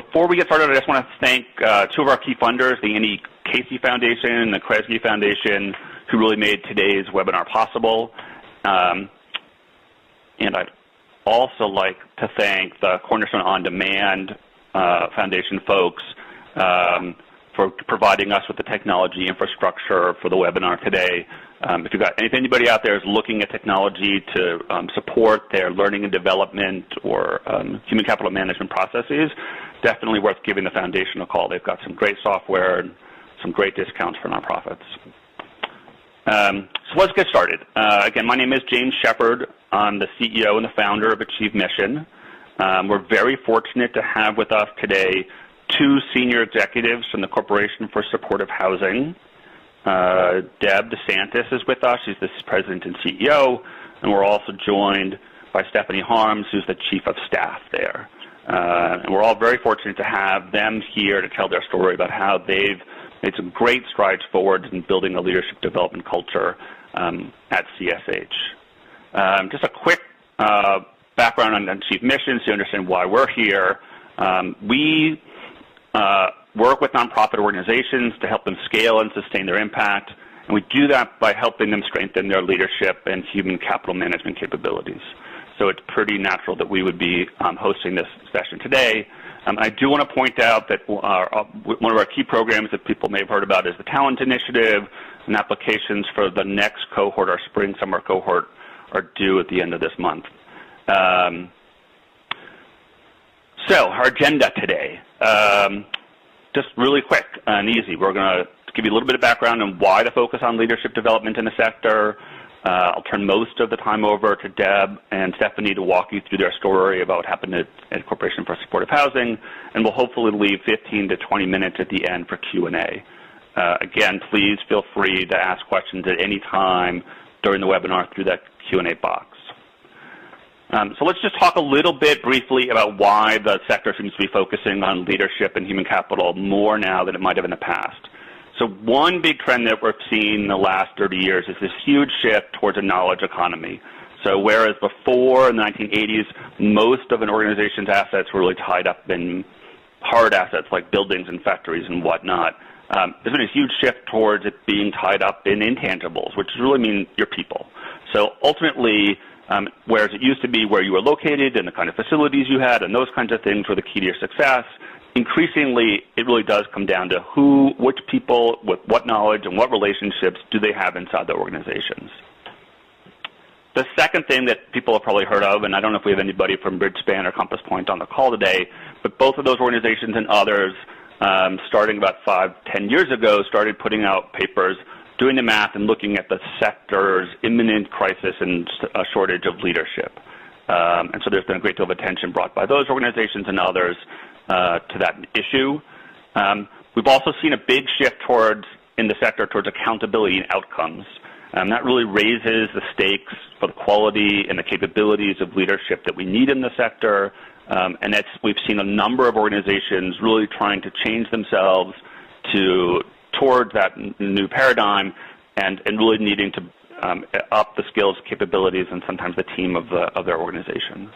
Before we get started, I just want to thank two of our key funders, the Annie Casey Foundation and the Kresge Foundation, who really made today's webinar possible. And I'd also like to thank the Cornerstone On Demand Foundation folks for providing us with the technology infrastructure for the webinar today. If anybody out there is looking at technology to support their learning and development or human capital management processes, definitely worth giving the foundation a call. They've got some great software and some great discounts for nonprofits. So let's get started. Again, my name is James Shepard. I'm the CEO and the founder of AchieveMission. We're very fortunate to have with us today two senior executives from the Corporation for Supportive Housing. Deb DeSantis is with us. She's the president and CEO. And we're also joined by Stephanie Harms, who's the chief of staff there. And we're all very fortunate to have them here to tell their story about how they've made some great strides forward in building a leadership development culture at CSH. Just a quick background on AchieveMission so you understand why we're here. We work with nonprofit organizations to help them scale and sustain their impact, and we do that by helping them strengthen their leadership and human capital management capabilities. So it's pretty natural that we would be hosting this session today. I do want to point out that one of our key programs that people may have heard about is the Talent Initiative, and applications for the next cohort, our spring-summer cohort, are due at the end of this month. So our agenda today, just really quick and easy. We're going to give you a little bit of background on why the focus on leadership development in the sector. I'll turn most of the time over to Deb and Stephanie to walk you through their story about what happened at Corporation for Supportive Housing, and we'll hopefully leave 15 to 20 minutes at the end for Q&A. Again, please feel free to ask questions at any time during the webinar through that Q&A box. So let's just talk a little bit briefly about why the sector seems to be focusing on leadership and human capital more now than it might have in the past. So one big trend that we've seen in the last 30 years is this huge shift towards a knowledge economy. So whereas before in the 1980s, most of an organization's assets were really tied up in hard assets like buildings and factories and whatnot, there's been a huge shift towards it being tied up in intangibles, which really mean your people. So ultimately, whereas it used to be where you were located and the kind of facilities you had and those kinds of things were the key to your success, increasingly it really does come down to which people with what knowledge and what relationships do they have inside their organizations. The second thing that people have probably heard of, and I don't know if we have anybody from Bridgespan or Compass Point on the call today, but both of those organizations and others, starting about 5-10 years ago, started putting out papers doing the math and looking at the sector's imminent crisis and a shortage of leadership. And so there's been a great deal of attention brought by those organizations and others to that issue. We've also seen a big shift in the sector towards accountability and outcomes. That really raises the stakes for the quality and the capabilities of leadership that we need in the sector. And we've seen a number of organizations really trying to change themselves towards that new paradigm and really needing to up the skills, capabilities, and sometimes the team of their organization.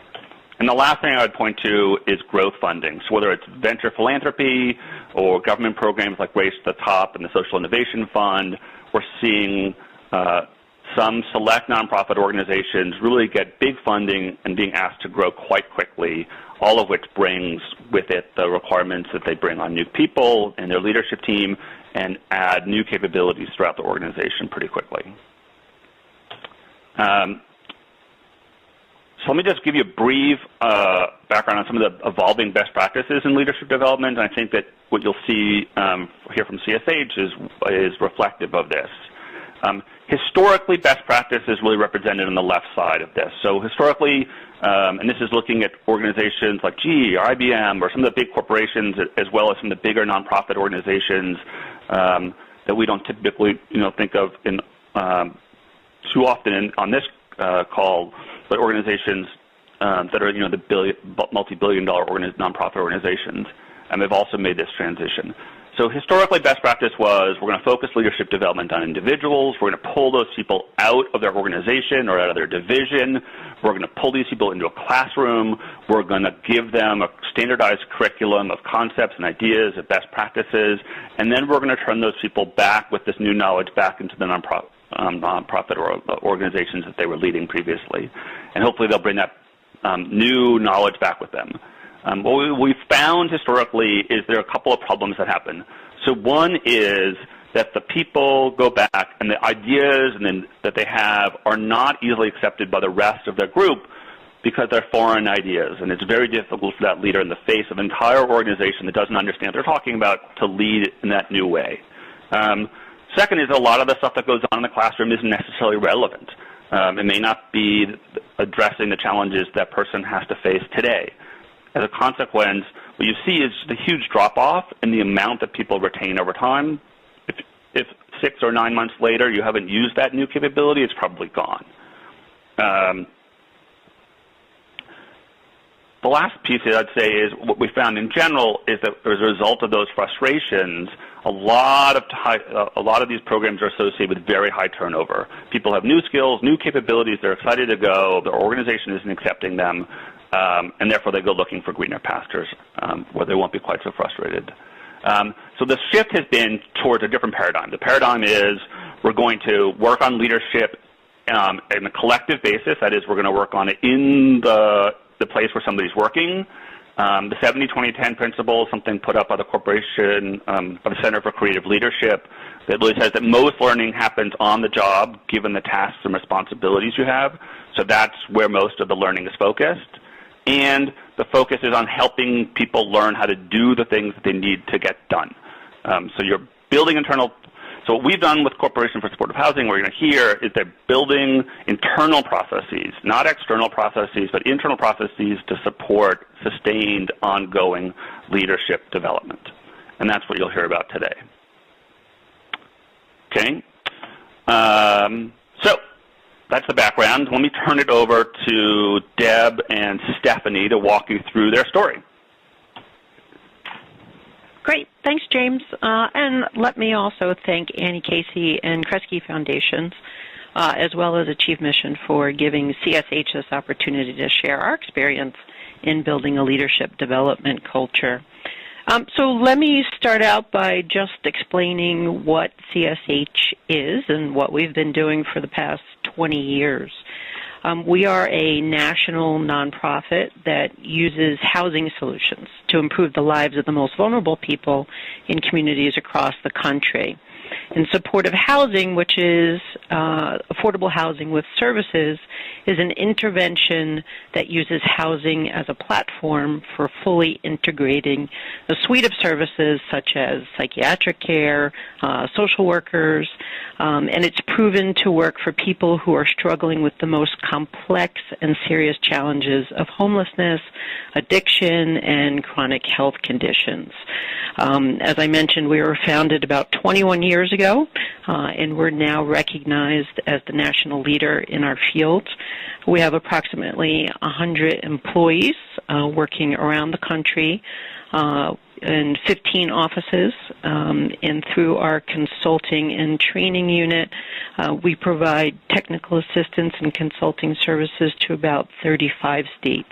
And the last thing I would point to is growth funding. So whether it's venture philanthropy or government programs like Race to the Top and the Social Innovation Fund, we're seeing some select nonprofit organizations really get big funding and being asked to grow quite quickly, all of which brings with it the requirements that they bring on new people and their leadership team and add new capabilities throughout the organization pretty quickly. So let me just give you a brief background on some of the evolving best practices in leadership development. And I think that what you'll see here from CSH is reflective of this. Historically, best practice is really represented on the left side of this. So historically, and this is looking at organizations like GE or IBM or some of the big corporations as well as some of the bigger nonprofit organizations that we don't typically think of too often on this call, but organizations that are, the multi-billion-dollar nonprofit organizations, and they've also made this transition. So historically, best practice was we're going to focus leadership development on individuals. We're going to pull those people out of their organization or out of their division. We're going to pull these people into a classroom. We're going to give them a standardized curriculum of concepts and ideas, of best practices, and then we're going to turn those people back with this new knowledge back into the nonprofit organizations that they were leading previously. And hopefully they'll bring that new knowledge back with them. What we've found historically is there are a couple of problems that happen. So one is that the people go back and the ideas that they have are not easily accepted by the rest of their group because they're foreign ideas. And it's very difficult for that leader in the face of an entire organization that doesn't understand what they're talking about to lead in that new way. Second is a lot of the stuff that goes on in the classroom isn't necessarily relevant. It may not be addressing the challenges that person has to face today. As a consequence, what you see is the huge drop-off in the amount that people retain over time. If 6 or 9 months later you haven't used that new capability, it's probably gone. The last piece I'd say is what we found in general is that as a result of those frustrations, a lot of these programs are associated with very high turnover. People have new skills, new capabilities, they're excited to go, their organization isn't accepting them, and therefore they go looking for greener pastures where they won't be quite so frustrated. So the shift has been towards a different paradigm. The paradigm is we're going to work on leadership on a collective basis. That is, we're going to work on it in the place where somebody's working. The 70-20-10 principle, something put up by the corporation, by the Center for Creative Leadership, that really says that most learning happens on the job, given the tasks and responsibilities you have. So that's where most of the learning is focused. And the focus is on helping people learn how to do the things that they need to get done. So you're building so what we've done with Corporation for Supportive Housing, what you're going to hear is they're building internal processes, not external processes, but internal processes to support sustained, ongoing leadership development. And that's what you'll hear about today. Okay? So that's the background. Let me turn it over to Deb and Stephanie to walk you through their story. Great. Thanks, James. And let me also thank Annie Casey and Kresge Foundations, as well as AchieveMission, for giving CSH this opportunity to share our experience in building a leadership development culture. So let me start out by just explaining what CSH is and what we've been doing for the past 20 years. We are a national nonprofit that uses housing solutions to improve the lives of the most vulnerable people in communities across the country. And supportive housing, which is affordable housing with services, is an intervention that uses housing as a platform for fully integrating a suite of services such as psychiatric care, social workers, and it's proven to work for people who are struggling with the most complex and serious challenges of homelessness, addiction, and chronic health conditions. As I mentioned, we were founded about 21 years ago, and we're now recognized as the national leader in our field. We have approximately 100 employees working around the country in 15 offices, and through our consulting and training unit, we provide technical assistance and consulting services to about 35 states.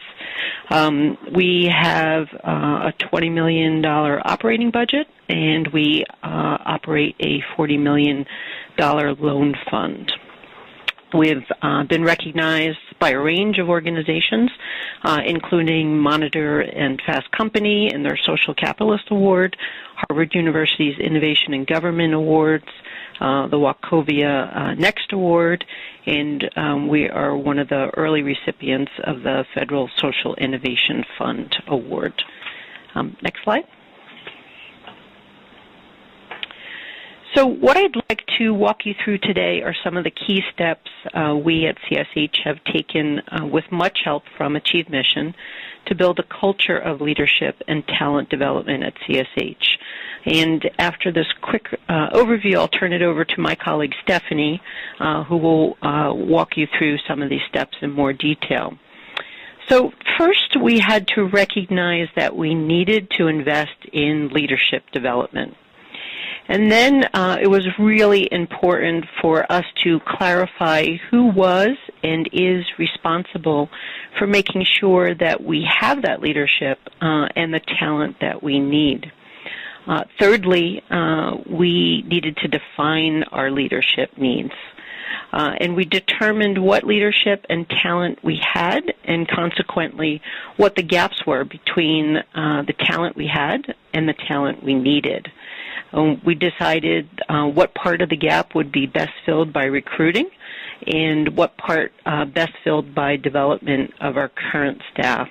We have a $20 million operating budget, and we operate a $40 million loan fund. We've been recognized by a range of organizations, including Monitor and Fast Company in their Social Capitalist Award, Harvard University's Innovation in Government Awards, the Wachovia Next Award, and we are one of the early recipients of the Federal Social Innovation Fund Award. Next slide. So what I'd like to walk you through today are some of the key steps we at CSH have taken with much help from AchieveMission to build a culture of leadership and talent development at CSH. And after this quick overview, I'll turn it over to my colleague Stephanie, who will walk you through some of these steps in more detail. So first, we had to recognize that we needed to invest in leadership development. And then it was really important for us to clarify who was and is responsible for making sure that we have that leadership and the talent that we need. Thirdly, we needed to define our leadership needs. And we determined what leadership and talent we had, and consequently what the gaps were between the talent we had and the talent we needed. We decided what part of the gap would be best filled by recruiting and what part best filled by development of our current staff.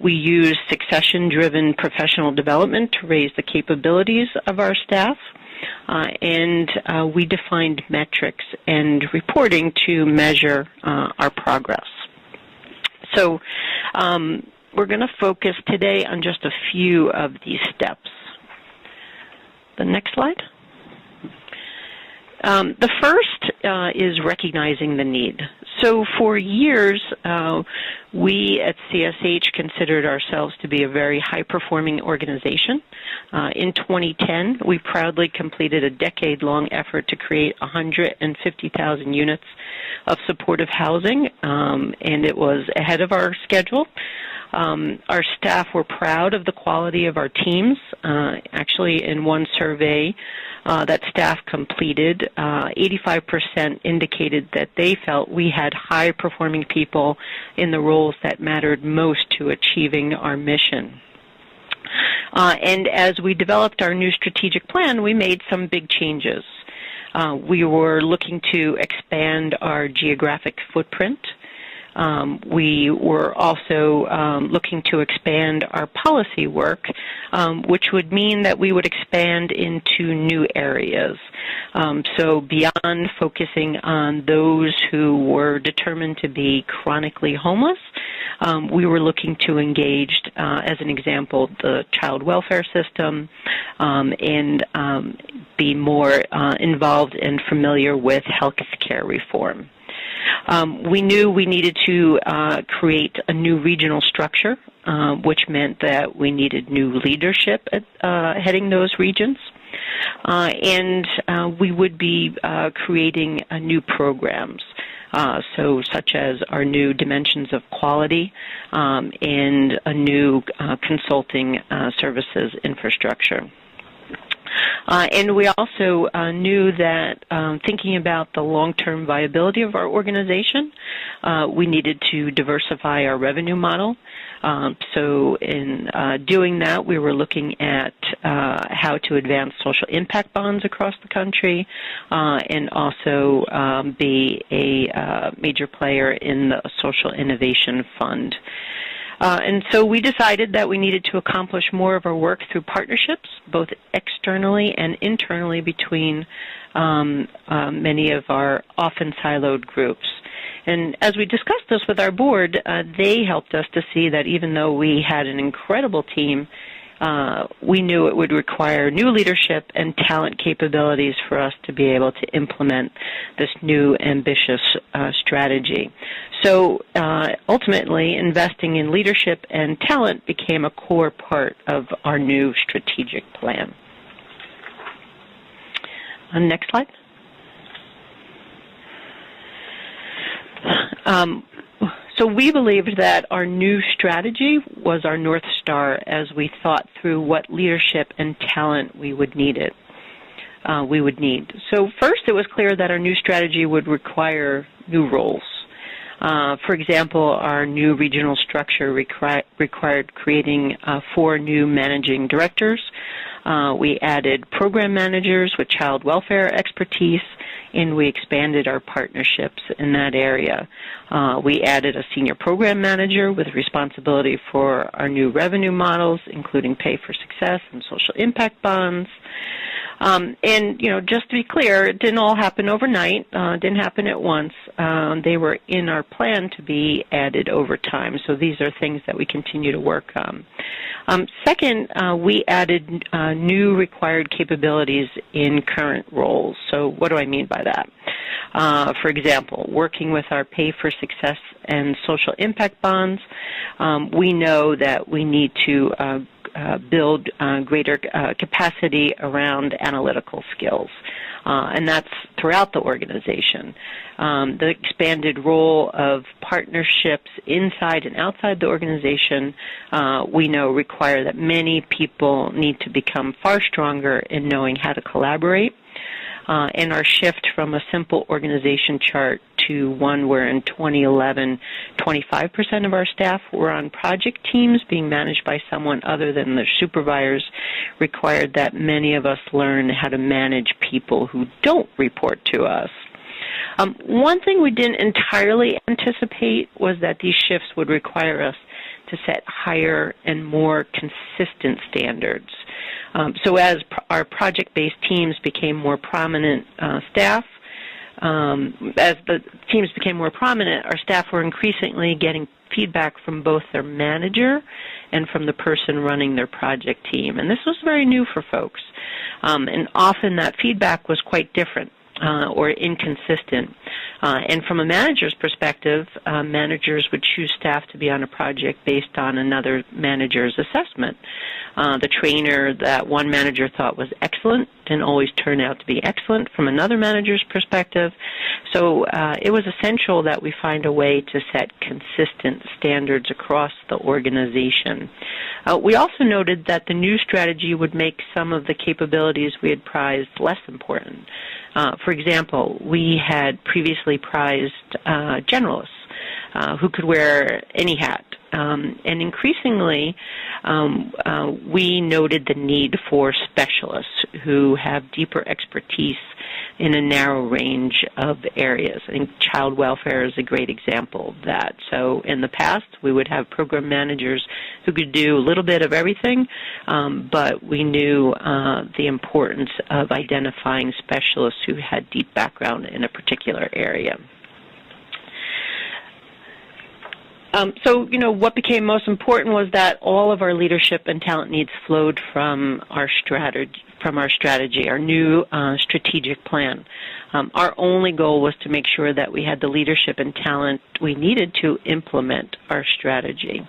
We used succession-driven professional development to raise the capabilities of our staff, and we defined metrics and reporting to measure our progress. So we're going to focus today on just a few of these steps. The next slide. The first is recognizing the need. So for years, we at CSH considered ourselves to be a very high-performing organization. In 2010, we proudly completed a decade-long effort to create 150,000 units of supportive housing, and it was ahead of our schedule. Our staff were proud of the quality of our teams. Actually, in one survey that staff completed, 85% indicated that they felt we had high-performing people in the roles that mattered most to achieving our mission. And as we developed our new strategic plan, we made some big changes. We were looking to expand our geographic footprint. We were also looking to expand our policy work, which would mean that we would expand into new areas. So beyond focusing on those who were determined to be chronically homeless, we were looking to engage, as an example, the child welfare system and be more involved and familiar with health care reform. We knew we needed to create a new regional structure, which meant that we needed new leadership heading those regions. And we would be creating new programs, such as our new dimensions of quality and a new consulting services infrastructure. And we also knew that thinking about the long-term viability of our organization, we needed to diversify our revenue model. So in doing that, we were looking at how to advance social impact bonds across the country and also be a major player in the Social Innovation Fund. And so we decided that we needed to accomplish more of our work through partnerships, both externally and internally between many of our often siloed groups. And as we discussed this with our board, they helped us to see that even though we had an incredible team, we knew it would require new leadership and talent capabilities for us to be able to implement this new ambitious strategy. So ultimately, investing in leadership and talent became a core part of our new strategic plan. Next slide. So we believed that our new strategy was our North Star as we thought through what leadership and talent we would need. So first, it was clear that our new strategy would require new roles. For example, our new regional structure required creating 4 new managing directors. We added program managers with child welfare expertise, and we expanded our partnerships in that area. We added a senior program manager with responsibility for our new revenue models, including pay for success and social impact bonds. And, just to be clear, it didn't all happen overnight, didn't happen at once. They were in our plan to be added over time, so these are things that we continue to work on. Second, we added new required capabilities in current roles. So what do I mean by that? For example, working with our Pay for Success and social impact bonds, we know that we need to build greater capacity around analytical skills. And that's throughout the organization. The expanded role of partnerships inside and outside the organization, we know require that many people need to become far stronger in knowing how to collaborate. And our shift from a simple organization chart to one where in 2011, 25% of our staff were on project teams being managed by someone other than their supervisors required that many of us learn how to manage people who don't report to us. One thing we didn't entirely anticipate was that these shifts would require us to set higher and more consistent standards. So as our project-based teams became more prominent staff, as the teams became more prominent, our staff were increasingly getting feedback from both their manager and from the person running their project team. And this was very new for folks. And often that feedback was quite different or inconsistent. And from a manager's perspective, managers would choose staff to be on a project based on another manager's assessment. The trainer that one manager thought was excellent didn't always turn out to be excellent from another manager's perspective. So it was essential that we find a way to set consistent standards across the organization. We also noted that the new strategy would make some of the capabilities we had prized less important. For example, we had previously prized generalists who could wear any hat. And increasingly, we noted the need for specialists who have deeper expertise in a narrow range of areas. I think child welfare is a great example of that. So in the past, we would have program managers who could do a little bit of everything, but we knew the importance of identifying specialists who had deep background in a particular area. So, what became most important was that all of our leadership and talent needs flowed from our strategy, our new strategic plan. Our only goal was to make sure that we had the leadership and talent we needed to implement our strategy.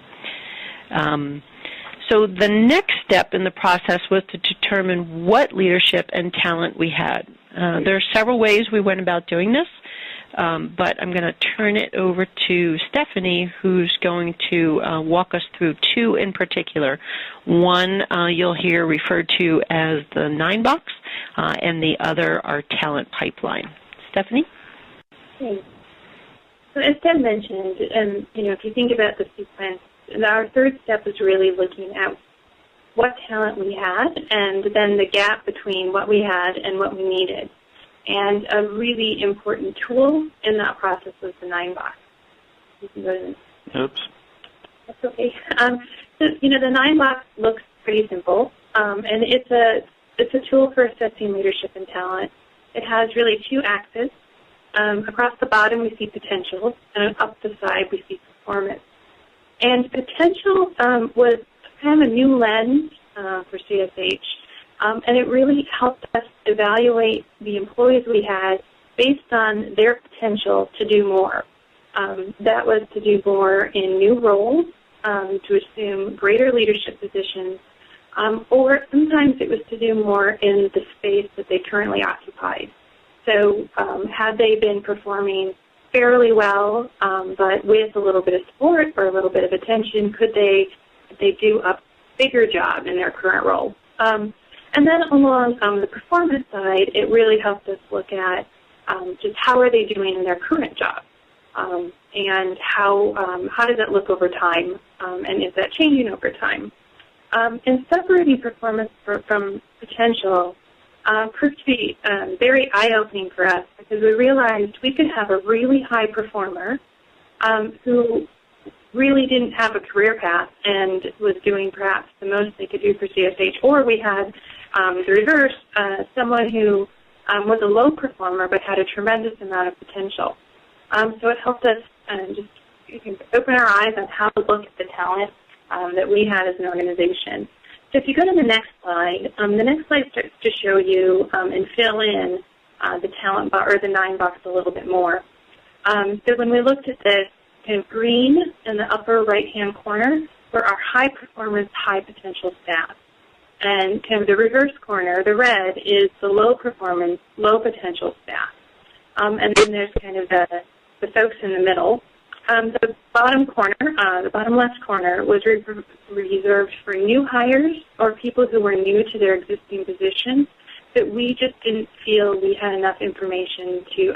So the next step in the process was to determine what leadership and talent we had. There are several ways we went about doing this. But I'm going to turn it over to Stephanie, who's going to walk us through two in particular. One you'll hear referred to as the 9-box, and the other our talent pipeline. Stephanie? Thanks. So as Deb mentioned, if you think about the sequence, our third step is really looking at what talent we had and then the gap between what we had and what we needed. And a really important tool in that process was the 9-box. You can go to the... Oops. That's okay. So, the 9-box looks pretty simple, and it's a tool for assessing leadership and talent. It has really two axes. Across the bottom, we see potential, and up the side, we see performance. And potential was kind of a new lens for CSH. And it really helped us evaluate the employees we had based on their potential to do more. That was to do more in new roles, to assume greater leadership positions, or sometimes it was to do more in the space that they currently occupied. So had they been performing fairly well, but with a little bit of support or a little bit of attention, could they do a bigger job in their current role? And then along the performance side, it really helped us look at just how are they doing in their current job, and how does that look over time, and is that changing over time? And separating performance from potential proved to be very eye-opening for us because we realized we could have a really high performer who really didn't have a career path and was doing perhaps the most they could do for CSH, or we had the reverse, someone who was a low performer but had a tremendous amount of potential. So it helped us just open our eyes on how to look at the talent that we had as an organization. So if you go to the next slide starts to show you and fill in the talent box or the 9 box a little bit more. So when we looked at this, kind of green in the upper right-hand corner were our high performance, high potential staff. And kind of the reverse corner, the red, is the low performance, low potential staff. And then there's kind of the folks in the middle. The bottom corner, the bottom left corner, was reserved for new hires or people who were new to their existing position that we just didn't feel we had enough information to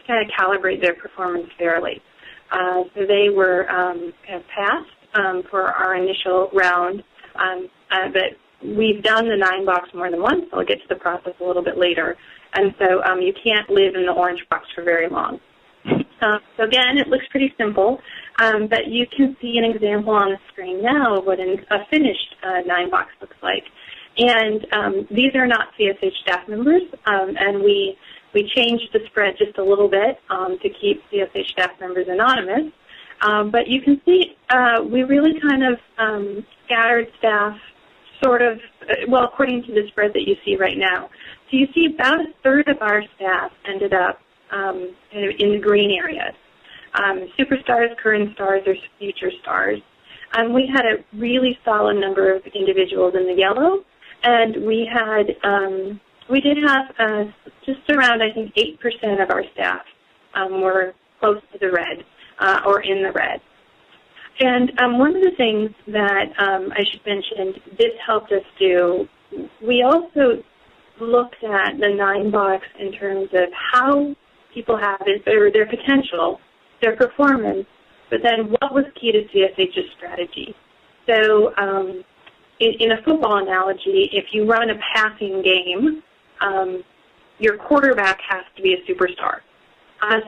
kind of calibrate their performance fairly. So they were kind of passed for our initial round, but we've done the 9 box more than once. I'll get to the process a little bit later. And so you can't live in the orange box for very long. So again, it looks pretty simple, but you can see an example on the screen now of what a finished 9 box looks like. And these are not CSH staff members, and we changed the spread just a little bit to keep CSH staff members anonymous. But you can see we really kind of scattered staff sort of, well, according to the spread that you see right now. So you see about a third of our staff ended up kind of in the green areas. Superstars, current stars, or future stars. We had a really solid number of individuals in the yellow, and we did have just around, I think, 8% of our staff were close to the red or in the red. And one of the things that I should mention this helped us do, we also looked at the 9 box in terms of how people have it, or their potential, their performance, but then what was key to CSH's strategy. So in a football analogy, if you run a passing game, your quarterback has to be a superstar.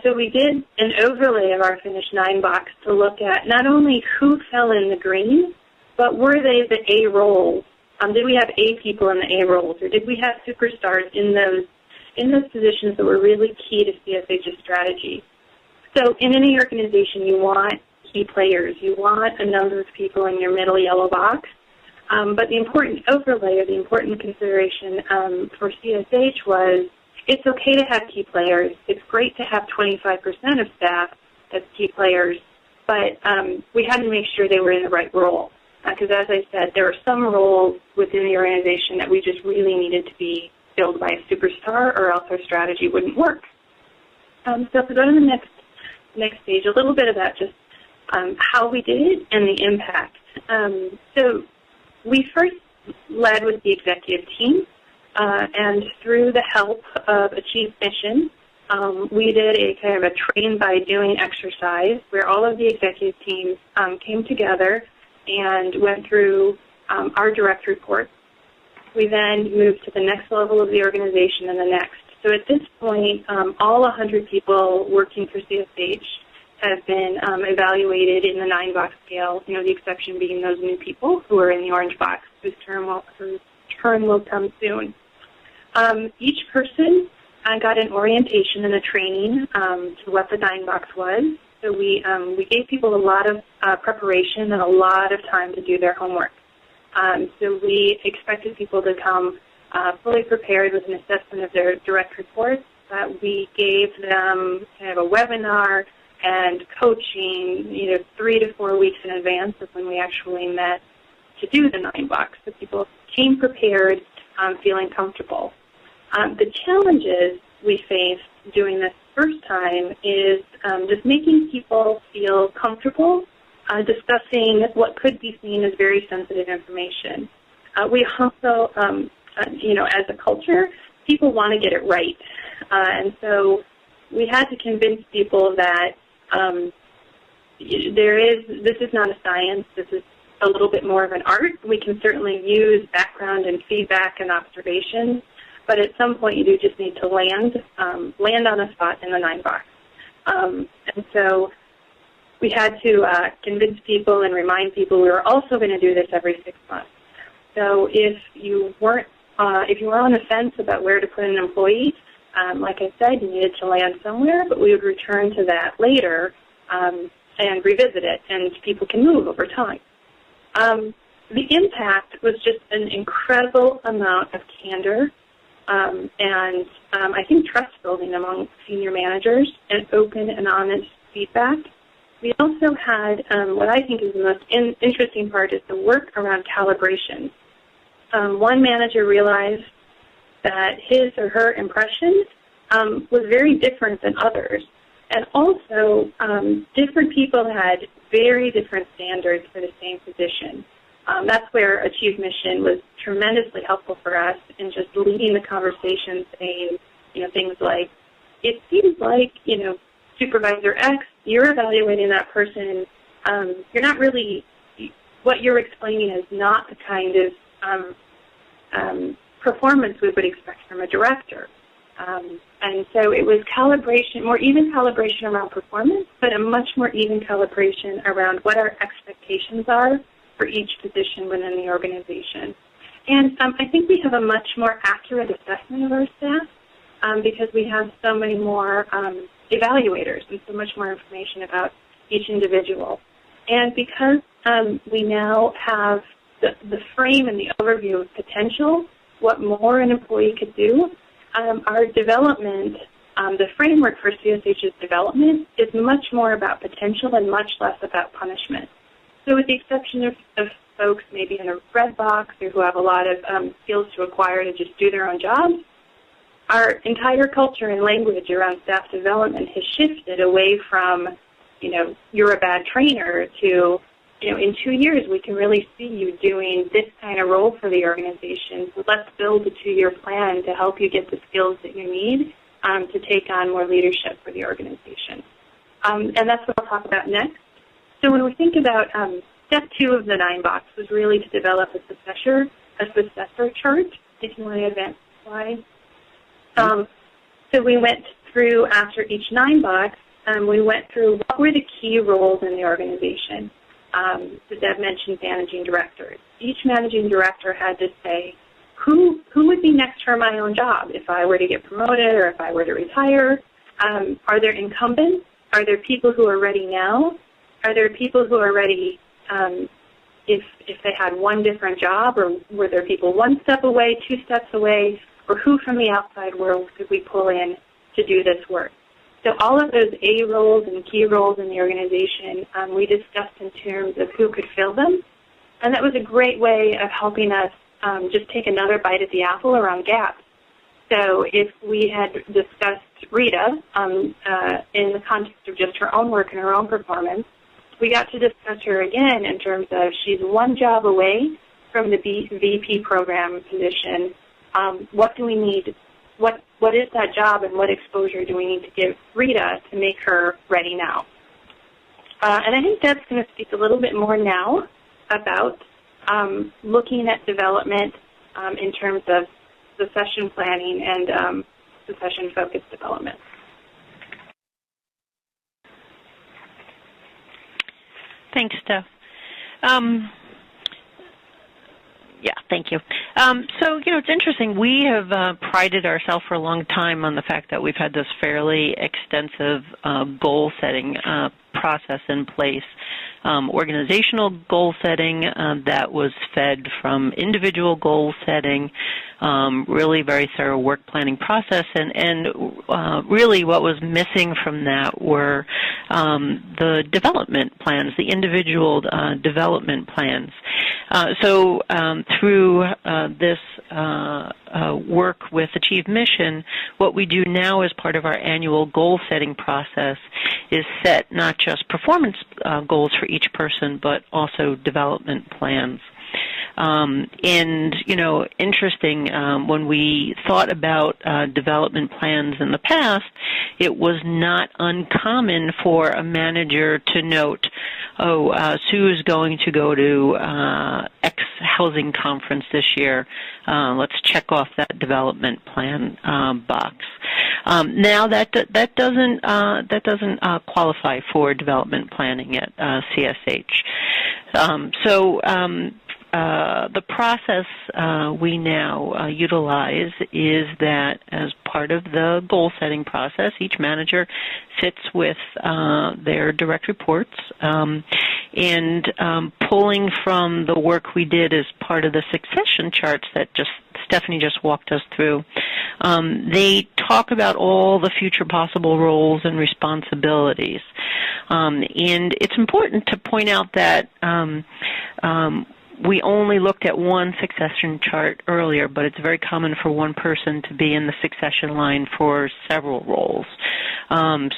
So we did an overlay of our finished 9 box to look at not only who fell in the green, but were they the A roles? Did we have A people in the A roles, or did we have superstars in those positions that were really key to CSH's strategy? So in any organization, you want key players. You want a number of people in your middle yellow box. But the important overlay, or the important consideration for CSH was, it's okay to have key players. It's great to have 25% of staff as key players, but we had to make sure they were in the right role. Because as I said, there are some roles within the organization that we just really needed to be filled by a superstar, or else our strategy wouldn't work. So if we go to the next stage, a little bit about just how we did it and the impact. So we first led with the executive team, and through the help of AchieveMission, we did a kind of a train by doing exercise where all of the executive teams came together and went through our direct reports. We then moved to the next level of the organization and the next. So at this point, all 100 people working for CSH have been evaluated in the 9 box scale, the exception being those new people who are in the orange box, whose turn will come soon. Each person got an orientation and a training to what the 9 box was. So we gave people a lot of preparation and a lot of time to do their homework. So we expected people to come fully prepared with an assessment of their direct reports. We gave them kind of a webinar and coaching, 3 to 4 weeks in advance of when we actually met to do the 9 box. So people came prepared, feeling comfortable. The challenges we faced doing this first time is just making people feel comfortable discussing what could be seen as very sensitive information. We also, as a culture, people want to get it right. And so we had to convince people that this is not a science, this is a little bit more of an art. We can certainly use background and feedback and observations, but at some point you do just need to land on a spot in the 9 box. And so we had to convince people and remind people we were also going to do this every 6 months. So if you were on the fence about where to put an employee, like I said, you needed to land somewhere, but we would return to that later and revisit it, and people can move over time. The impact was just an incredible amount of candor I think trust building among senior managers and open and honest feedback. We also had what I think is the most interesting part is the work around calibration. One manager realized that his or her impression was very different than others. And also, different people had very different standards for the same position. That's where AchieveMission was tremendously helpful for us in just leading the conversation, saying, things like, it seems like, Supervisor X, you're evaluating that person. You're not really, what you're explaining is not the kind of performance we would expect from a director. And so it was calibration, more even calibration around performance, but a much more even calibration around what our expectations are for each position within the organization. And I think we have a much more accurate assessment of our staff because we have so many more evaluators and so much more information about each individual. And because we now have the frame and the overview of potential, what more an employee could do, our development, the framework for CSH's development is much more about potential and much less about punishment. So with the exception of folks maybe in a red box or who have a lot of skills to acquire to just do their own jobs, our entire culture and language around staff development has shifted away from, you're a bad trainer to, in 2 years we can really see you doing this kind of role for the organization. So let's build a 2-year plan to help you get the skills that you need to take on more leadership for the organization. And that's what I'll talk about next. So when we think about step 2 of the 9-box was really to develop a successor chart, if you want to advance the slide. So we went through, after each 9-box, we went through what were the key roles in the organization. So Deb mentioned managing directors. Each managing director had to say, who would be next for my own job if I were to get promoted or if I were to retire? Are there incumbents? Are there people who are ready now? Are there people who are ready if they had one different job, or were there people 1 step away, 2 steps away, or who from the outside world could we pull in to do this work? So all of those A roles and key roles in the organization, we discussed in terms of who could fill them, and that was a great way of helping us just take another bite at the apple around gaps. So if we had discussed Rita in the context of just her own work and her own performance, we got to discuss her again in terms of she's 1 job away from the VP program position. What do we need? What is that job, and what exposure do we need to give Rita to make her ready now? And I think Deb's going to speak a little bit more now about looking at development in terms of succession planning and succession-focused development. Thanks, Steph. Yeah, thank you. So, it's interesting. We have prided ourselves for a long time on the fact that we've had this fairly extensive goal-setting process in place, organizational goal setting that was fed from individual goal setting, really very thorough work planning process, and really what was missing from that were the development plans, the individual development plans. So through this work with AchieveMission, what we do now as part of our annual goal-setting process is set not just performance goals for each person, but also development plans. And, interesting, when we thought about development plans in the past, it was not uncommon for a manager to note, Sue is going to go to X housing conference this year. Let's check off that development plan box. Now that doesn't qualify for development planning at CSH. The process we now utilize is that as part of the goal-setting process. Each manager sits with their direct reports, and pulling from the work we did as part of the succession charts that Stephanie just walked us through. They talk about all the future possible roles and responsibilities. And it's important to point out that we only looked at one succession chart earlier, but it's very common for one person to be in the succession line for several roles.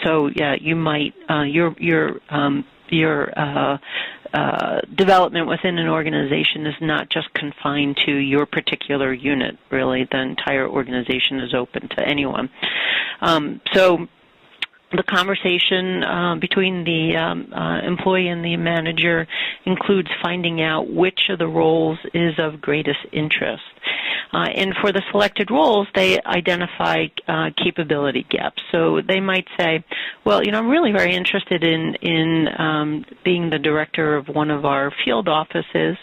So yeah, you might your development within an organization is not just confined to your particular unit, really. The entire organization is open to anyone. So the conversation between the employee and the manager includes finding out which of the roles is of greatest interest. And for the selected roles, they identify capability gaps. So they might say, well, I'm really very interested in being the director of one of our field offices,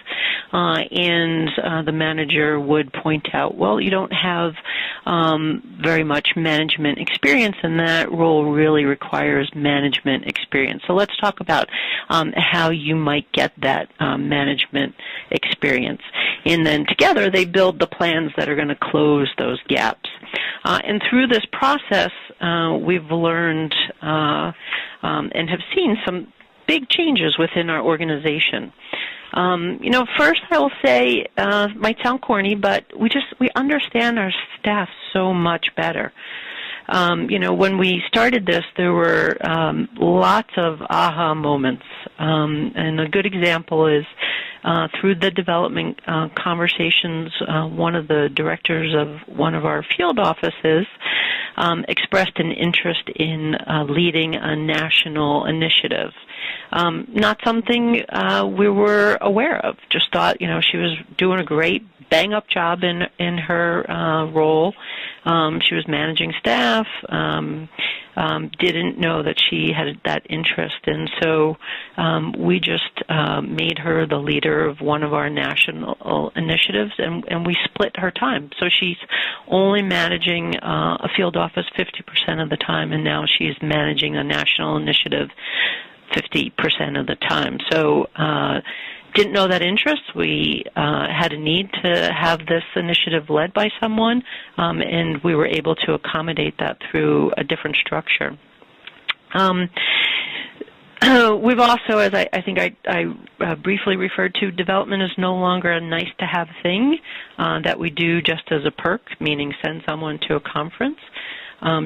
and the manager would point out, well, you don't have very much management experience, and that role really requires management experience. So let's talk about how you might get that management experience. And then together they build the plans that are going to close those gaps. And through this process, we've learned and have seen some big changes within our organization. First I will say, might sound corny, but we understand our staff so much better. When we started this, there were lots of aha moments, and a good example is through the development conversations, one of the directors of one of our field offices expressed an interest in leading a national initiative. Not something we were aware of. Just thought, she was doing a great bang-up job in her role. She was managing staff, didn't know that she had that interest, and so we just made her the leader of one of our national initiatives, and we split her time. So she's only managing a field office 50% of the time, and now she's managing a national initiative 50% of the time. So didn't know that interest. We had a need to have this initiative led by someone, and we were able to accommodate that through a different structure. We've also, as I think I briefly referred to, development is no longer a nice-to-have thing that we do just as a perk, meaning send someone to a conference.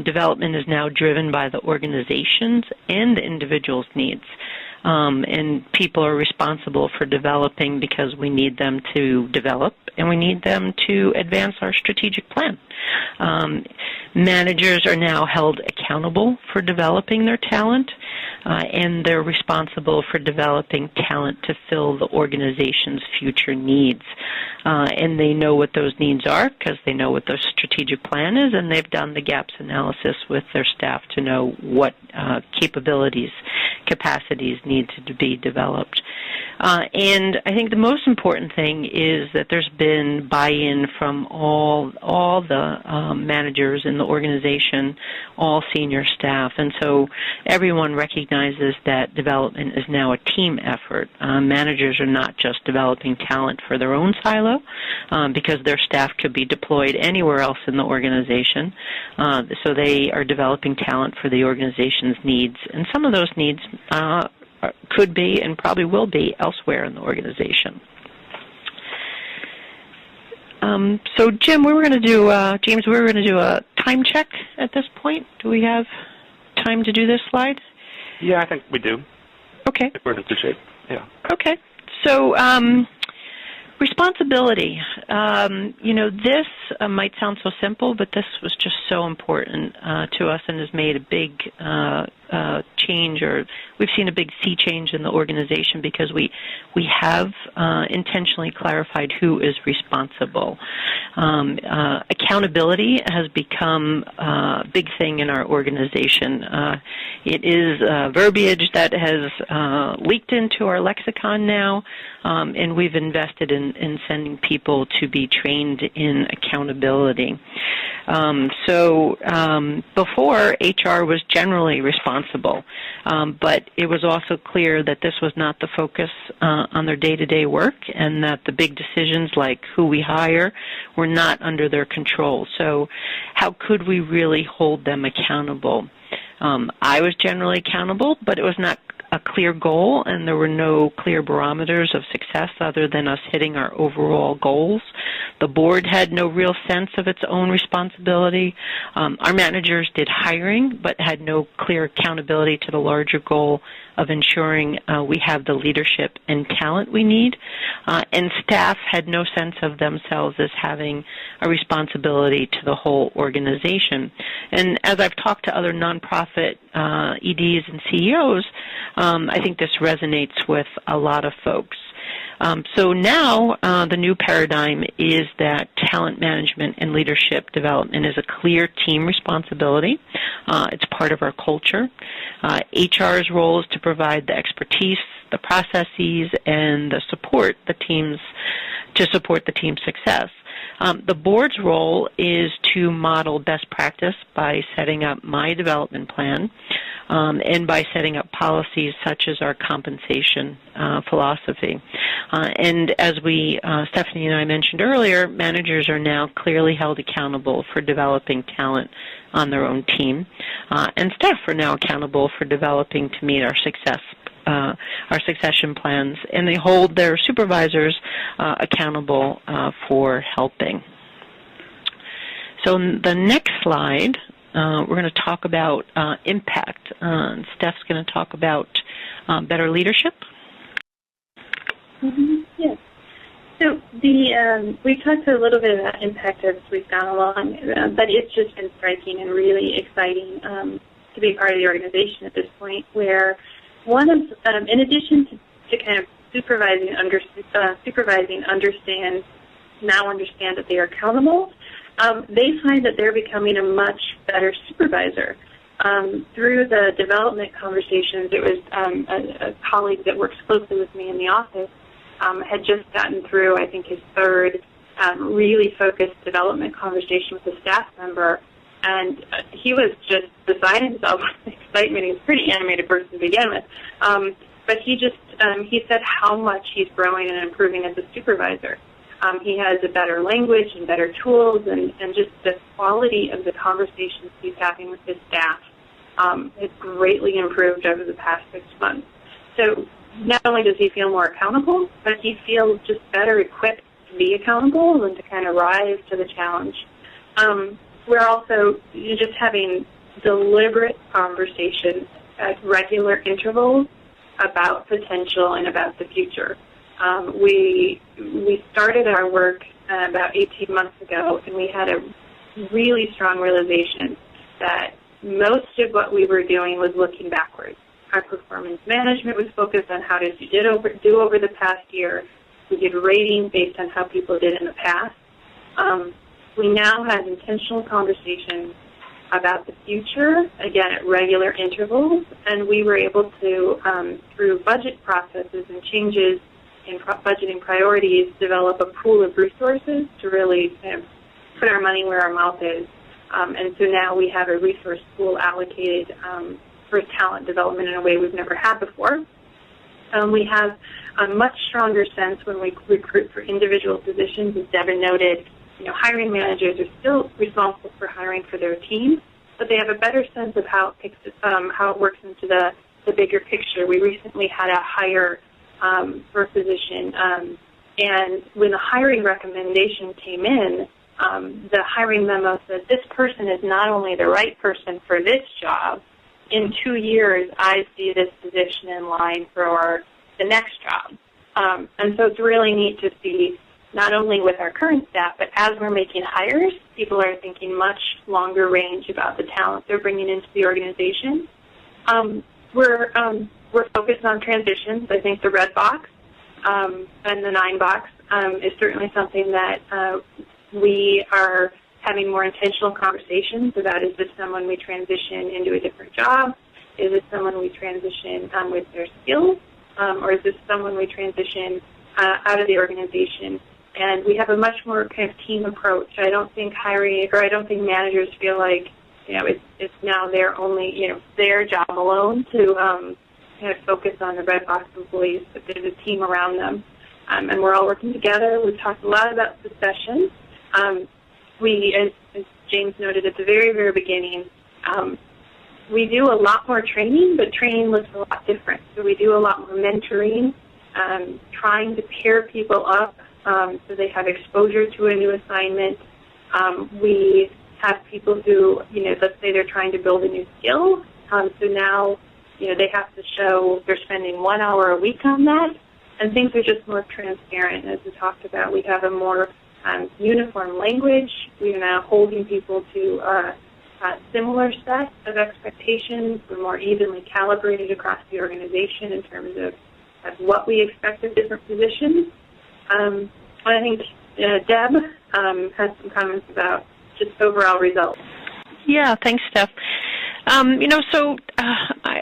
Development is now driven by the organization's and the individual's needs. And people are responsible for developing because we need them to develop and we need them to advance our strategic plan. Managers are now held accountable for developing their talent, and they're responsible for developing talent to fill the organization's future needs. And they know what those needs are because they know what their strategic plan is, and they've done the gaps analysis with their staff to know what capabilities, capacities need to be developed. And I think the most important thing is that there's been buy-in from all the managers in the organization, all senior staff, and so everyone recognizes that development is now a team effort. Managers are not just developing talent for their own silo because their staff could be deployed anywhere else in the organization, so they are developing talent for the organization's needs, and some of those needs could be and probably will be elsewhere in the organization. So, Jim, we were going to do, James, we were going to do a time check at this point. Do we have time to do this slide? Yeah, I think we do. Okay. I think we're in good shape. Yeah. Okay. So, responsibility. This might sound so simple, but this was just so important to us and has made a big change, or we've seen a big sea change in the organization because we have intentionally clarified who is responsible. Accountability has become a big thing in our organization. It is verbiage that has leaked into our lexicon now, and we've invested in sending people to be trained in accountability. Before, HR was generally responsible, but it was also clear that this was not the focus on their day-to-day work, and that the big decisions like who we hire were not under their control. So how could we really hold them accountable? I was generally accountable, but it was not a clear goal, and there were no clear barometers of success other than us hitting our overall goals. The board had no real sense of its own responsibility. Our managers did hiring, but had no clear accountability to the larger goal of ensuring we have the leadership and talent we need. And staff had no sense of themselves as having a responsibility to the whole organization. And as I've talked to other nonprofit EDs and CEOs, I think this resonates with a lot of folks. So now the new paradigm is that talent management and leadership development is a clear team responsibility. It's part of our culture. HR's role is to provide the expertise, the processes, and the support to support the team's success. The board's role is to model best practice by setting up my development plan and by setting up policies such as our compensation philosophy. And as Stephanie and I mentioned earlier, managers are now clearly held accountable for developing talent on their own team, and staff are now accountable for developing to meet our succession plans, and they hold their supervisors accountable for helping. So in the next slide, we're going to talk about impact. Steph's going to talk about better leadership. Yes. So we've talked a little bit about impact as we've gone along, but it's just been striking and really exciting to be part of the organization at this point, where in addition to kind of supervising, understand that they are accountable, they find that they're becoming a much better supervisor. Through the development conversations, it was a colleague that works closely with me in the office had just gotten through, I think, his third really focused development conversation with a staff member, and he was just beside himself with excitement. He was a pretty animated person to begin with, but he said how much he's growing and improving as a supervisor. He has a better language and better tools, and just the quality of the conversations he's having with his staff has greatly improved over the past 6 months. So not only does he feel more accountable, but he feels just better equipped to be accountable and to kind of rise to the challenge. We're also just having deliberate conversations at regular intervals about potential and about the future. We started our work about 18 months ago, and we had a really strong realization that most of what we were doing was looking backwards. Our performance management was focused on how did you do over the past year. We did ratings based on how people did in the past. We now have intentional conversations about the future, again, at regular intervals, and we were able to, through budget processes and changes in budgeting priorities, develop a pool of resources to really kind of put our money where our mouth is. And so now we have a resource pool allocated for talent development in a way we've never had before. We have a much stronger sense when we recruit for individual positions. As Devin noted, hiring managers are still responsible for hiring for their team, but they have a better sense of how it works into the bigger picture. We recently had a hire for a position, and when the hiring recommendation came in, the hiring memo said, this person is not only the right person for this job, in 2 years I see this position in line for the next job. And so it's really neat to see, not only with our current staff, but as we're making hires, people are thinking much longer range about the talent they're bringing into the organization. We're focused on transitions. I think the red box and the 9 box is certainly something that we are having more intentional conversations about. Is this someone we transition into a different job? Is this someone we transition with their skills? Or is this someone we transition out of the organization and we have a much more kind of team approach. I don't think managers feel like, it's now their job alone to kind of focus on the Red Box employees, but there's a team around them. And we're all working together. We've talked a lot about succession. As James noted at the very, very beginning, we do a lot more training, but training looks a lot different. So we do a lot more mentoring, trying to pair people up so they have exposure to a new assignment. We have people who, let's say they're trying to build a new skill. So now, they have to show they're spending 1 hour a week on that. And things are just more transparent. As we talked about, we have a more uniform language. We are now holding people to a similar set of expectations. We're more evenly calibrated across the organization in terms of what we expect of different positions. I think Deb has some comments about just overall results. Yeah, thanks, Steph.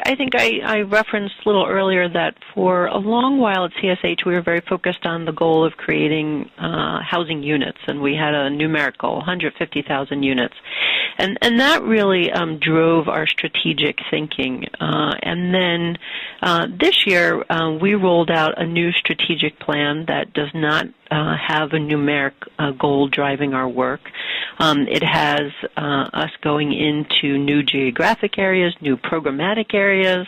I think I referenced a little earlier that for a long while at CSH we were very focused on the goal of creating housing units, and we had a numerical 150,000 units. And that really drove our strategic thinking. And then this year we rolled out a new strategic plan that does not have a numeric goal driving our work. It has us going into new geographic areas, new programmatic areas,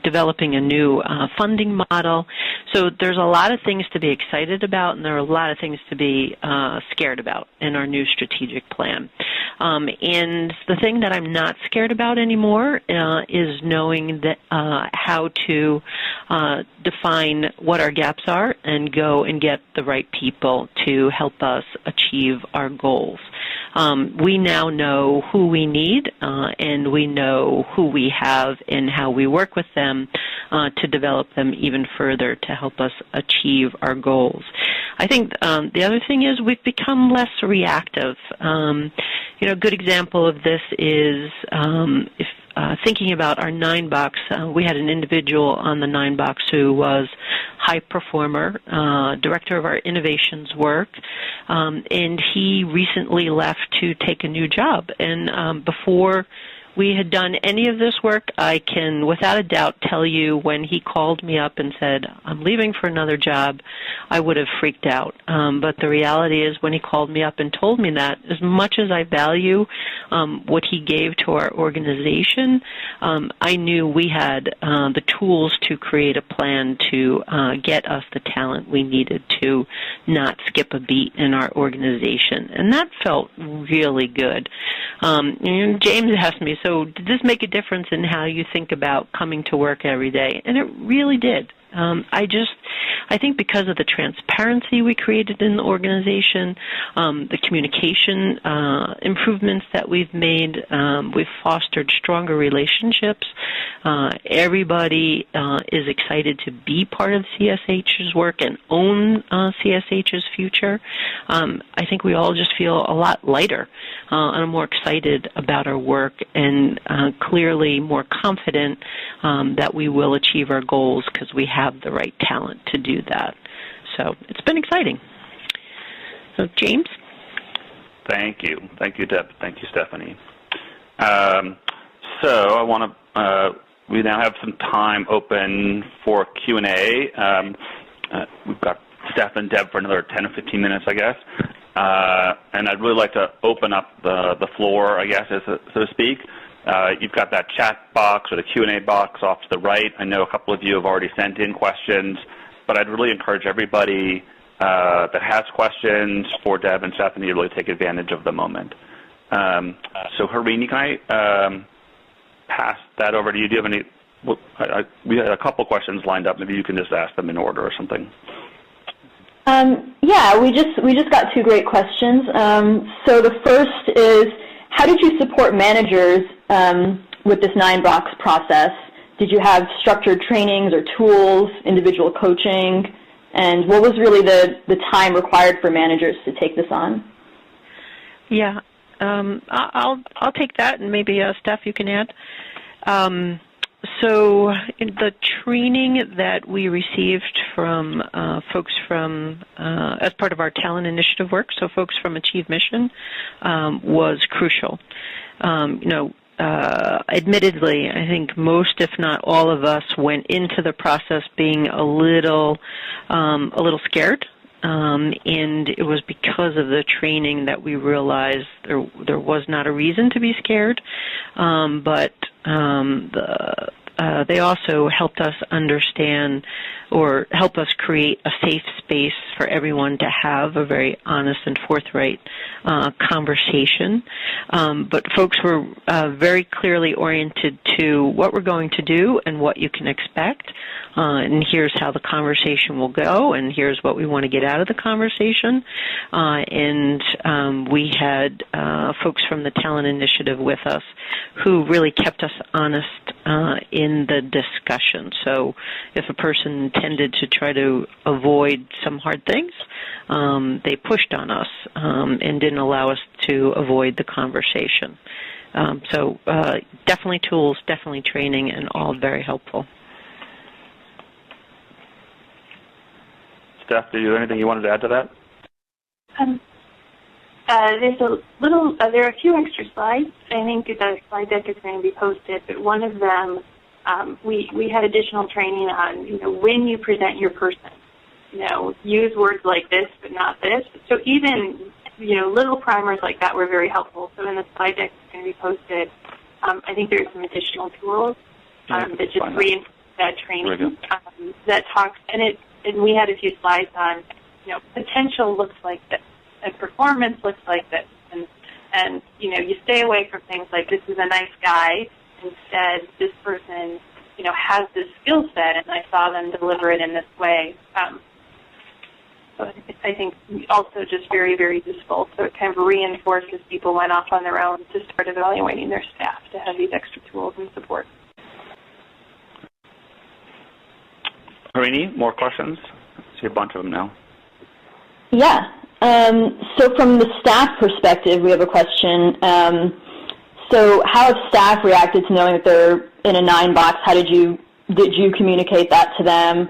developing a new funding model. So there's a lot of things to be excited about, and there are a lot of things to be scared about in our new strategic plan. And the thing that I'm not scared about anymore is knowing that how to define what our gaps are and go and get the right people to help us achieve our goals. We now know who we need, and we know who we have and how we work with them to develop them even further to help us achieve our goals. I think the other thing is we've become less reactive. A good example of this is if thinking about our 9-box, we had an individual on the 9-box who was high performer, director of our innovations work, and he recently left to take a new job. And before we had done any of this work, I can without a doubt tell you when he called me up and said, I'm leaving for another job, I would have freaked out. But the reality is when he called me up and told me that, as much as I value what he gave to our organization, I knew we had the tools to create a plan to get us the talent we needed to not skip a beat in our organization. And that felt really good. And James asked me, so did this make a difference in how you think about coming to work every day? And it really did. I think because of the transparency we created in the organization, the communication improvements that we've made, we've fostered stronger relationships. Everybody is excited to be part of CSH's work and own CSH's future. I think we all just feel a lot lighter and more excited about our work and clearly more confident that we will achieve our goals because we have the right talent to do that. So it's been exciting. So James? Thank you. Thank you, Deb. Thank you, Stephanie. So I want to, we now have some time open for Q&A. We've got Steph and Deb for another 10 or 15 minutes, I guess. And I'd really like to open up the floor, I guess, so to speak. You've got that chat box or the Q&A box off to the right. I know a couple of you have already sent in questions, but I'd really encourage everybody that has questions for Deb and Stephanie to really take advantage of the moment. So, Harini, can I pass that over to you? Do you have any? We had a couple questions lined up. Maybe you can just ask them in order or something. Yeah, we just got 2 great questions. So the first is, how did you support managers with this 9-box process? Did you have structured trainings or tools, individual coaching? And what was really the time required for managers to take this on? Yeah, I'll take that, and maybe Steph, you can add. So the training that we received from folks from, as part of our talent initiative work, so folks from AchieveMission, was crucial. Admittedly, I think most, if not all of us, went into the process being a little scared. And it was because of the training that we realized there was not a reason to be scared, but they also helped us understand or help us create a safe space for everyone to have a very honest and forthright conversation. But folks were very clearly oriented to what we're going to do and what you can expect. And here's how the conversation will go, and here's what we want to get out of the conversation. We had folks from the Talent Initiative with us who really kept us honest in the discussion. So if a person tended to try to avoid some hard things, they pushed on us and didn't allow us to avoid the conversation. So definitely tools, definitely training, and all very helpful. Steph, anything you wanted to add to that? There are a few extra slides. I think the slide deck is going to be posted, but one of them, we had additional training on, when you present your person, use words like this but not this. So even, little primers like that were very helpful. So in the slide deck that's going to be posted, I think there's some additional tools that just reinforce that training that talks, and we had a few slides on, potential looks like this, and performance looks like this, and you stay away from things like this is a nice guy. Instead, this person, has this skill set, and I saw them deliver it in this way. So I think also just very, very useful. So it kind of reinforces people went off on their own to start evaluating their staff to have these extra tools and support. Harini, more questions? I see a bunch of them now. Yeah. So from the staff perspective, we have a question. So how have staff reacted to knowing that they're in a 9-box? How did you communicate that to them?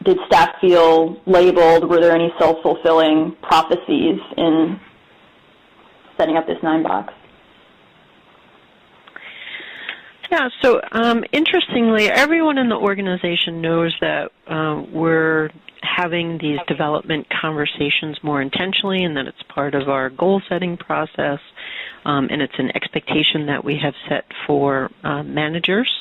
Did staff feel labeled? Were there any self-fulfilling prophecies in setting up this 9-box? Yeah, so interestingly, everyone in the organization knows that we're having these development conversations more intentionally, and that it's part of our goal-setting process, and it's an expectation that we have set for managers.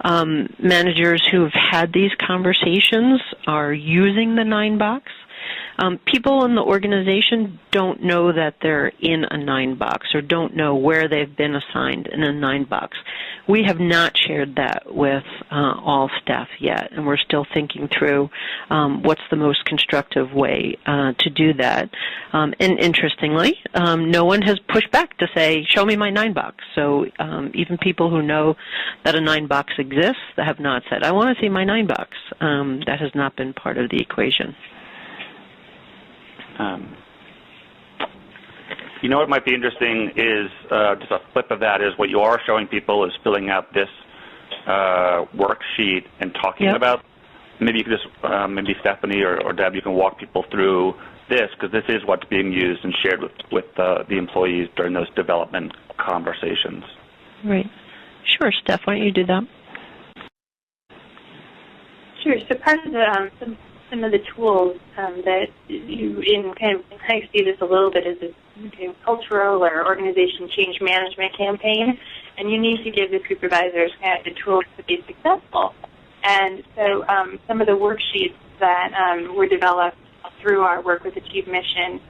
Managers who've had these conversations are using the 9-box. People in the organization don't know that they're in a 9-box or don't know where they've been assigned in a 9-box. We have not shared that with all staff yet, and we're still thinking through what's the most constructive way to do that. And interestingly, no one has pushed back to say, show me my 9-box. So even people who know that a 9-box exists have not said, I want to see my 9-box. That has not been part of the equation. What might be interesting is just a flip of that is what you are showing people is filling out this worksheet and talking about. Maybe you could just, maybe Stephanie or Deb, you can walk people through this, because this is what's being used and shared with the employees during those development conversations. Right. Sure, Steph, why don't you do that? Sure. So part of the some of the tools that you I see this a little bit as a cultural or organization change management campaign, and you need to give the supervisors kind of the tools to be successful. And so some of the worksheets that were developed through our work with AchieveMission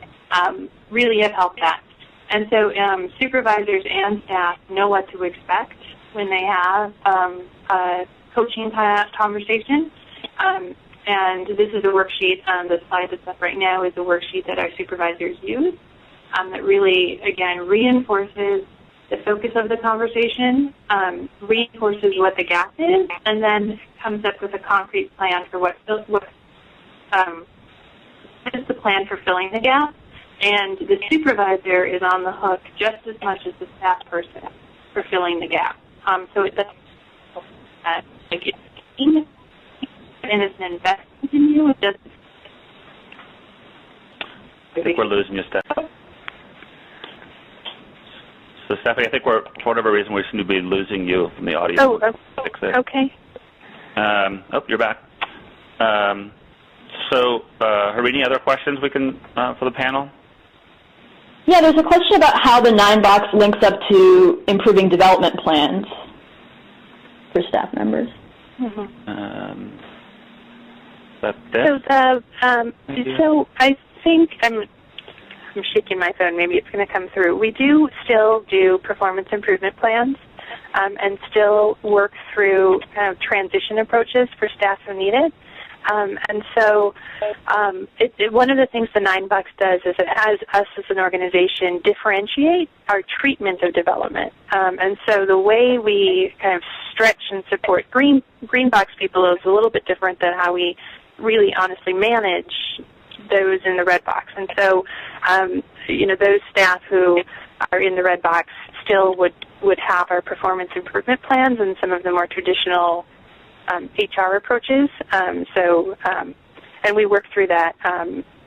really have helped that. And so supervisors and staff know what to expect when they have a coaching conversation. And this is a worksheet, the slide that's up right now is a worksheet that our supervisors use that really, again, reinforces the focus of the conversation, reinforces what the gap is, and then comes up with a concrete plan for what is the plan for filling the gap. And the supervisor is on the hook just as much as the staff person for filling the gap. So it's like it's and it's an investment in you. It doesn't. I think we're losing you, Stephanie. So, Stephanie, I think we're, for whatever reason, we seem to be losing you from the audio. Oh, okay. You're back. Harini, other questions we can for the panel? Yeah, there's a question about how the 9-box links up to improving development plans for staff members. Mm-hmm. So I think I'm shaking my phone. Maybe it's going to come through. We do still do performance improvement plans and still work through kind of transition approaches for staff who need it. One of the things the 9-box does is it has us as an organization differentiate our treatment of development. And so the way we kind of stretch and support green box people is a little bit different than how we really honestly manage those in the red box. And so, those staff who are in the red box still would have our performance improvement plans and some of the more traditional HR approaches. And we work through that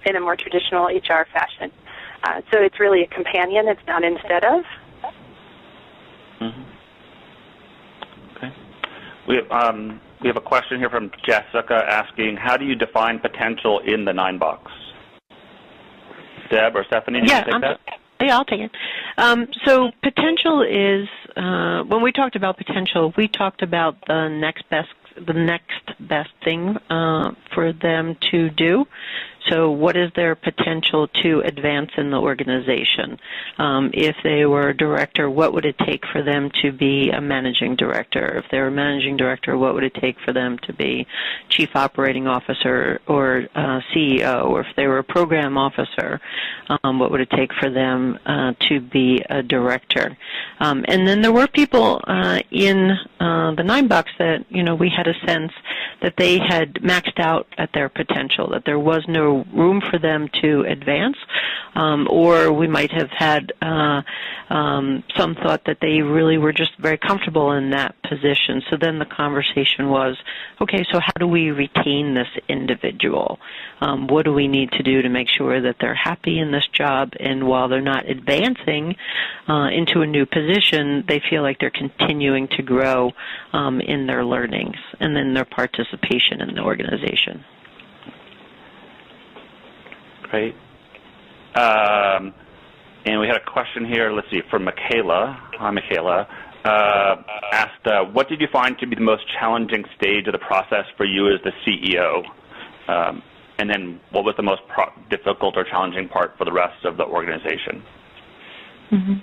in a more traditional HR fashion. So it's really a companion. It's not instead of. Mm-hmm. Okay. We have a question here from Jessica asking, how do you define potential in the 9-box? Deb or Stephanie, do you take that? Yeah, I'll take it. So potential is, when we talked about potential, we talked about the next best thing for them to do. So what is their potential to advance in the organization? If they were a director, what would it take for them to be a managing director? If they were a managing director, what would it take for them to be chief operating officer or CEO? Or if they were a program officer, what would it take for them to be a director? And then there were people in the 9-box that, we had a sense that they had maxed out at their potential, that there was no room for them to advance, or we might have had some thought that they really were just very comfortable in that position. So then the conversation was, okay, so how do we retain this individual? What do we need to do to make sure that they're happy in this job, and while they're not advancing into a new position, they feel like they're continuing to grow in their learnings and then their participation in the organization. Great. And we had a question here, let's see, from Michaela. Hi, Michaela. Asked, what did you find to be the most challenging stage of the process for you as the CEO? And then what was the most difficult or challenging part for the rest of the organization? Mm-hmm.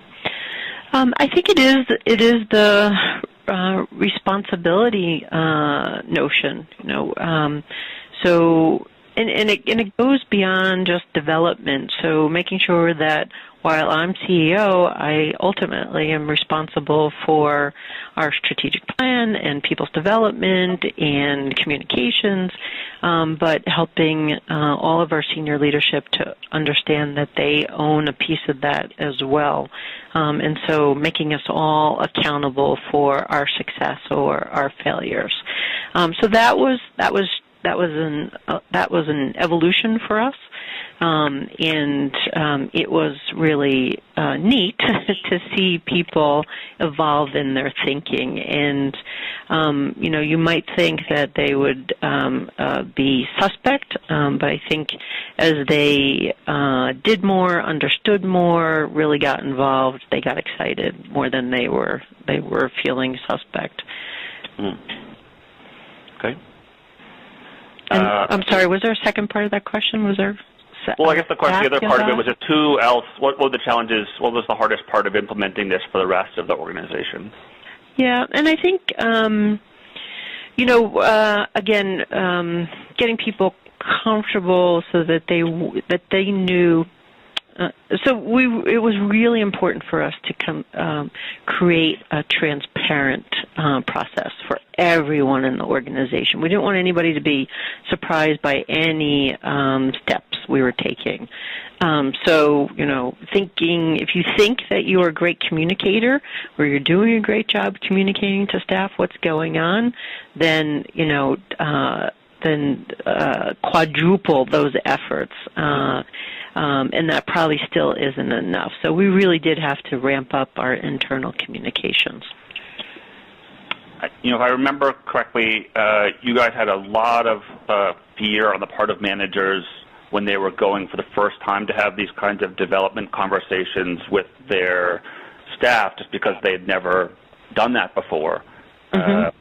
I think it is the responsibility notion, so and it goes beyond just development. So making sure that while I'm CEO, I ultimately am responsible for our strategic plan and people's development and communications, but helping all of our senior leadership to understand that they own a piece of that as well. And so making us all accountable for our success or our failures. So that was an evolution for us, and it was really neat to see people evolve in their thinking. And you might think that they would be suspect, but I think as they did more, understood more, really got involved, they got excited more than they were feeling suspect. Okay. And, I'm sorry, was there a second part of that question? Was there? Well, I guess the other part of it was what were the challenges, what was the hardest part of implementing this for the rest of the organization? Yeah, and I think, getting people comfortable so that they knew So it was really important for us to create a transparent process for everyone in the organization. We didn't want anybody to be surprised by any steps we were taking. So, if you think that you're a great communicator or you're doing a great job communicating to staff what's going on, then, quadruple those efforts. And that probably still isn't enough. So we really did have to ramp up our internal communications. If I remember correctly, you guys had a lot of fear on the part of managers when they were going for the first time to have these kinds of development conversations with their staff, just because they had never done that before. Mm-hmm.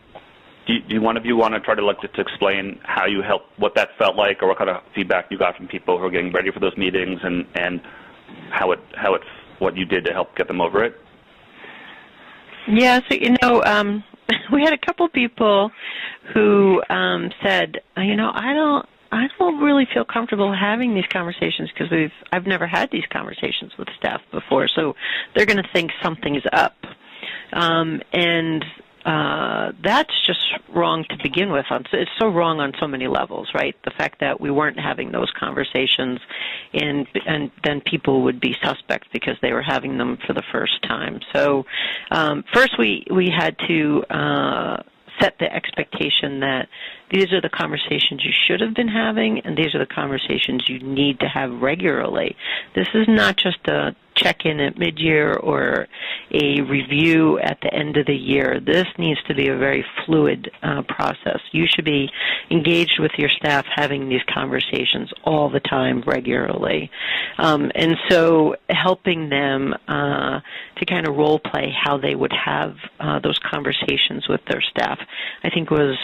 Do one of you want to try to just explain how you helped, what that felt like, or what kind of feedback you got from people who are getting ready for those meetings, and what you did to help get them over it? Yeah, so we had a couple people who said, I don't really feel comfortable having these conversations because I've never had these conversations with staff before, so they're going to think something's up. And that's just wrong to begin with. It's so wrong on so many levels, right? The fact that we weren't having those conversations, and then people would be suspect because they were having them for the first time. So first we had to set the expectation that these are the conversations you should have been having, and these are the conversations you need to have regularly. This is not just a check-in at mid-year or a review at the end of the year. This needs to be a very fluid process. You should be engaged with your staff having these conversations all the time, regularly. And so helping them to kind of role-play how they would have those conversations with their staff, I think was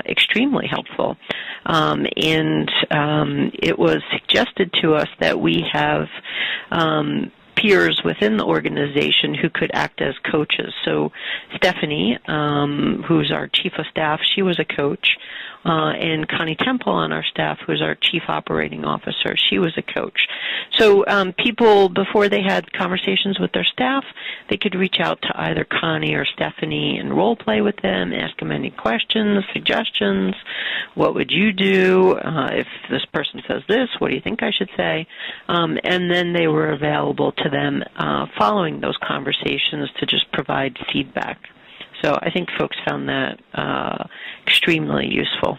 extremely helpful. And it was suggested to us that we have peers within the organization who could act as coaches. So Stephanie, who's our chief of staff, she was a coach. And Connie Temple on our staff, who's our chief operating officer, she was a coach. So people, before they had conversations with their staff, they could reach out to either Connie or Stephanie and role play with them, ask them any questions, suggestions. What would you do if this person says this? What do you think I should say? And then they were available to them following those conversations to just provide feedback. So I think folks found that extremely useful.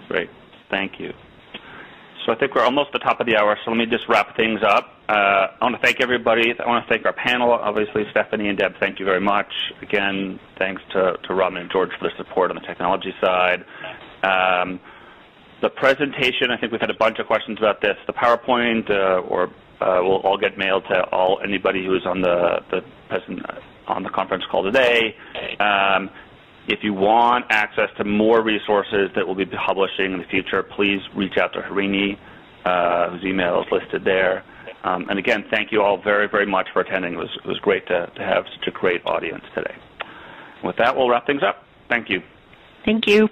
Great. Thank you. So I think we're almost at the top of the hour, so let me just wrap things up. I want to thank everybody. I want to thank our panel, obviously, Stephanie and Deb, thank you very much. Again, thanks to Robin and George for the support on the technology side. The presentation, I think we've had a bunch of questions about this. The PowerPoint will all get mailed to anybody who's on on the conference call today. If you want access to more resources that we'll be publishing in the future, please reach out to Harini, whose email is listed there. And again, thank you all very, very much for attending. It was great to have such a great audience today. With that, we'll wrap things up. Thank you. Thank you.